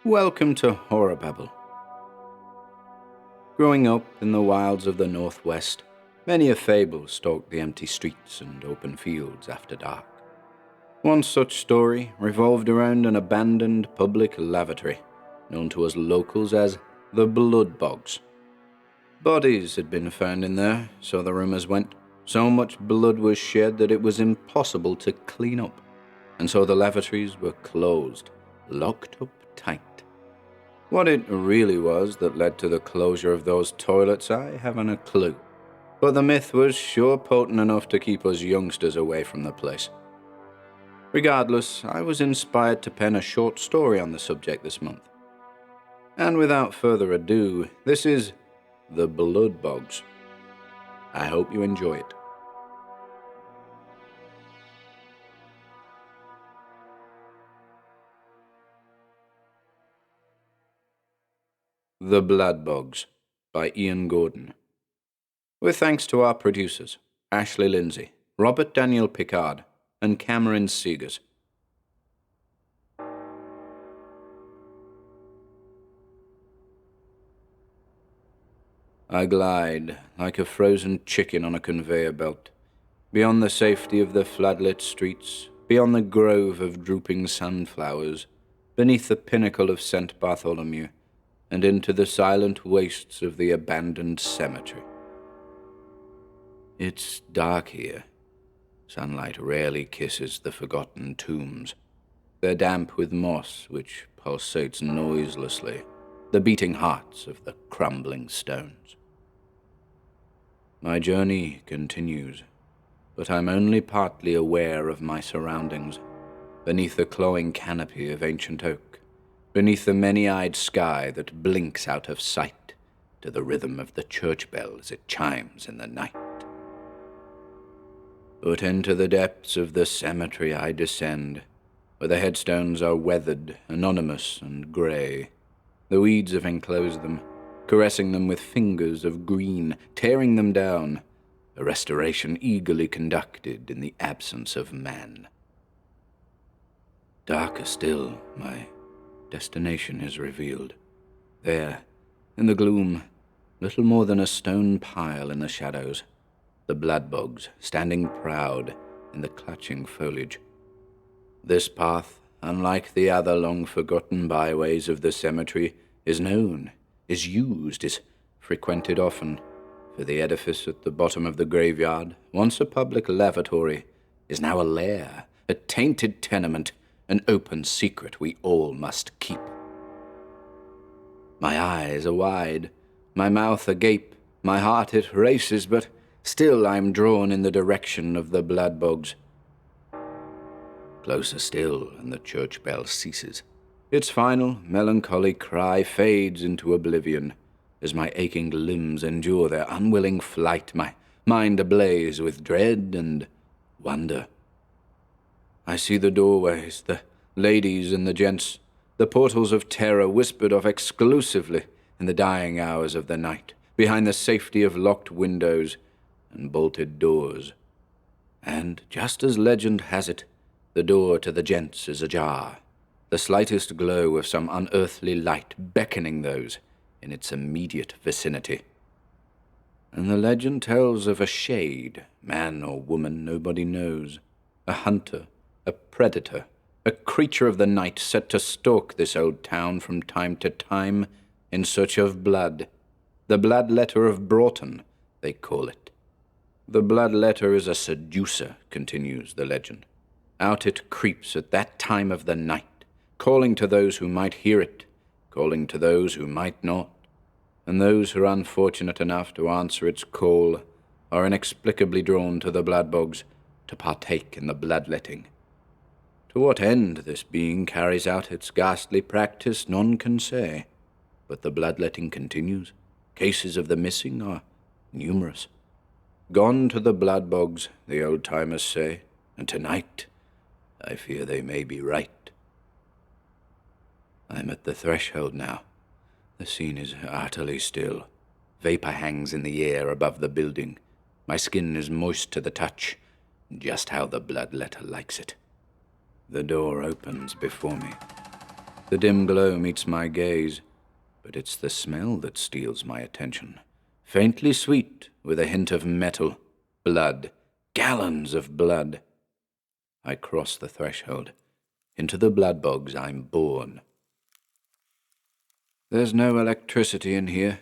Welcome to HorrorBabble. Growing up in the wilds of the Northwest, many a fable stalked the empty streets and open fields after dark. One such story revolved around an abandoned public lavatory, known to us locals as the Blood Bogs. Bodies had been found in there, so the rumors went. So much blood was shed that it was impossible to clean up, and so the lavatories were closed, locked up tight. What it really was that led to the closure of those toilets, I haven't a clue. But the myth was sure potent enough to keep us youngsters away from the place. Regardless, I was inspired to pen a short story on the subject this month. And without further ado, this is The Blood Bogs. I hope you enjoy it. The Blood Bogs by Ian Gordon. With thanks to our producers, Ashley Lindsay, Robert Daniel Pickard, and Camerin Seigars. I glide like a frozen chicken on a conveyor belt, beyond the safety of the floodlit streets, beyond the grove of drooping sunflowers, beneath the pinnacle of St. Bartholomew, and into the silent wastes of the abandoned cemetery. It's dark here. Sunlight rarely kisses the forgotten tombs. They're damp with moss which pulsates noiselessly, the beating hearts of the crumbling stones. My journey continues, but I'm only partly aware of my surroundings, beneath the clawing canopy of ancient oak, beneath the many-eyed sky that blinks out of sight to the rhythm of the church bell as it chimes in the night. But into the depths of the cemetery I descend, where the headstones are weathered, anonymous, and grey. The weeds have enclosed them, caressing them with fingers of green, tearing them down, a restoration eagerly conducted in the absence of man. Darker still, my destination is revealed. There, in the gloom, little more than a stone pile in the shadows, the Blood Bogs standing proud in the clutching foliage. This path, unlike the other long-forgotten byways of the cemetery, is known, is used, is frequented often, for the edifice at the bottom of the graveyard, once a public lavatory, is now a lair, a tainted tenement, an open secret we all must keep. My eyes are wide, my mouth agape, my heart it races, but still I'm drawn in the direction of the Blood Bogs. Closer still, and the church bell ceases. Its final, melancholy cry fades into oblivion as my aching limbs endure their unwilling flight, my mind ablaze with dread and wonder. I see the doorways, the ladies and the gents, the portals of terror whispered of exclusively in the dying hours of the night, behind the safety of locked windows and bolted doors. And just as legend has it, the door to the gents is ajar, the slightest glow of some unearthly light beckoning those in its immediate vicinity. And the legend tells of a shade, man or woman nobody knows, a hunter, a predator, a creature of the night set to stalk this old town from time to time in search of blood. The blood letter of Bolton, they call it. The blood letter is a seducer, continues the legend. Out it creeps at that time of the night, calling to those who might hear it, calling to those who might not, and those who are unfortunate enough to answer its call are inexplicably drawn to the Blood Bogs to partake in the bloodletting. To what end this being carries out its ghastly practice, none can say, but the bloodletting continues. Cases of the missing are numerous. Gone to the Blood Bogs, the old-timers say, and tonight I fear they may be right. I'm at the threshold now. The scene is utterly still. Vapor hangs in the air above the building. My skin is moist to the touch, just how the bloodletter likes it. The door opens before me. The dim glow meets my gaze, but it's the smell that steals my attention. Faintly sweet, with a hint of metal. Blood. Gallons of blood. I cross the threshold. Into the Blood Bogs I'm born. There's no electricity in here.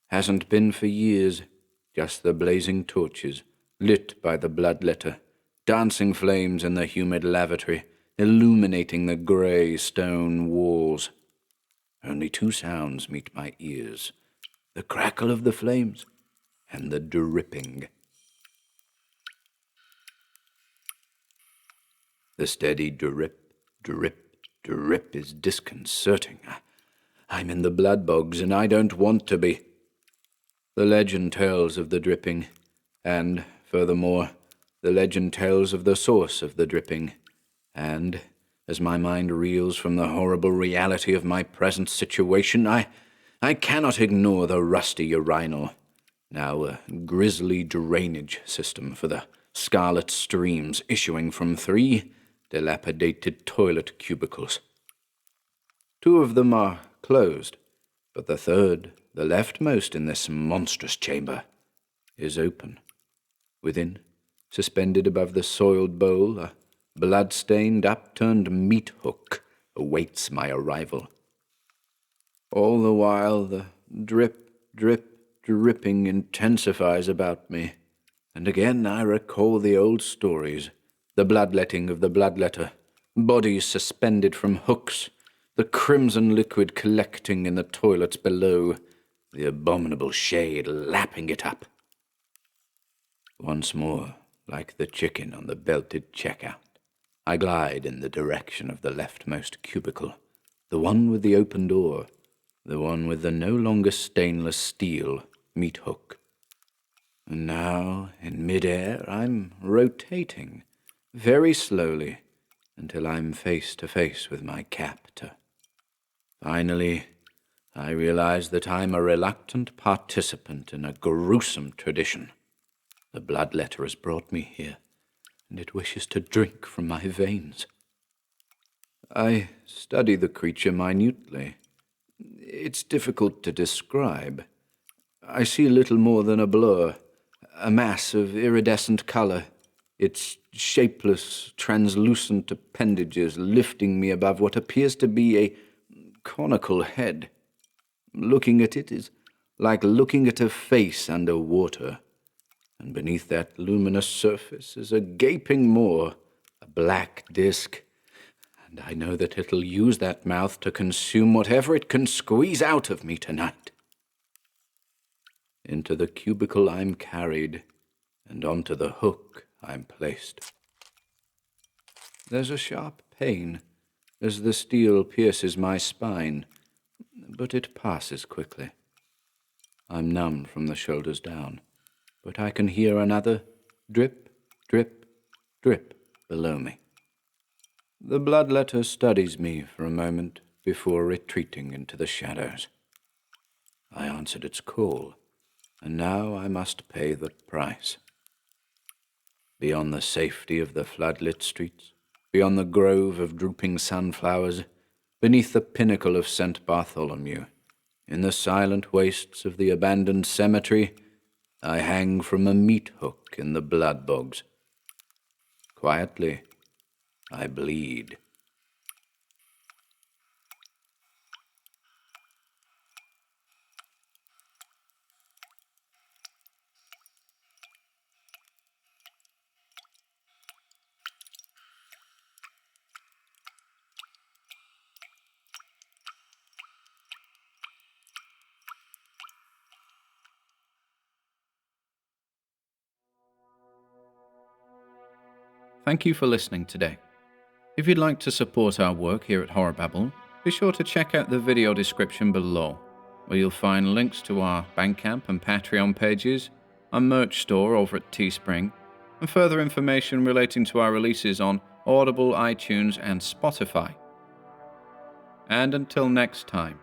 Hasn't been for years. Just the blazing torches, lit by the bloodletter. Dancing flames in the humid lavatory, illuminating the grey stone walls. Only two sounds meet my ears. The crackle of the flames and the dripping. The steady drip, drip, drip is disconcerting. I'm in the Blood Bogs, and I don't want to be. The legend tells of the dripping, and, furthermore, the legend tells of the source of the dripping. And, as my mind reels from the horrible reality of my present situation, I cannot ignore the rusty urinal, now a grisly drainage system for the scarlet streams issuing from 3 dilapidated toilet cubicles. 2 of them are closed, but the third, the leftmost in this monstrous chamber, is open. Within, suspended above the soiled bowl, a blood-stained, upturned meat hook awaits my arrival. All the while, the drip, drip, dripping intensifies about me, and again I recall the old stories, the bloodletting of the bloodletter, bodies suspended from hooks, the crimson liquid collecting in the toilets below, the abominable shade lapping it up. Once more, like the chicken on the belted checkout, I glide in the direction of the leftmost cubicle, the one with the open door, the one with the no longer stainless steel meat hook. And now, in mid-air, I'm rotating, very slowly, until I'm face to face with my captor. Finally, I realize that I'm a reluctant participant in a gruesome tradition. The bloodletter has brought me here, and it wishes to drink from my veins. I study the creature minutely. It's difficult to describe. I see little more than a blur, a mass of iridescent color, its shapeless, translucent appendages lifting me above what appears to be a conical head. Looking at it is like looking at a face under water, and beneath that luminous surface is a gaping maw, a black disk, and I know that it'll use that mouth to consume whatever it can squeeze out of me tonight. Into the cubicle I'm carried, and onto the hook I'm placed. There's a sharp pain as the steel pierces my spine, but it passes quickly. I'm numb from the shoulders down, but I can hear another drip, drip, drip below me. The bloodletter studies me for a moment before retreating into the shadows. I answered its call, and now I must pay the price. Beyond the safety of the floodlit streets, beyond the grove of drooping sunflowers, beneath the pinnacle of St. Bartholomew, in the silent wastes of the abandoned cemetery, I hang from a meat hook in the Blood Bogs. Quietly, I bleed. Thank you for listening today. If you'd like to support our work here at HorrorBabble, be sure to check out the video description below, where you'll find links to our Bandcamp and Patreon pages, our merch store over at Teespring, and further information relating to our releases on Audible, iTunes, and Spotify. And until next time,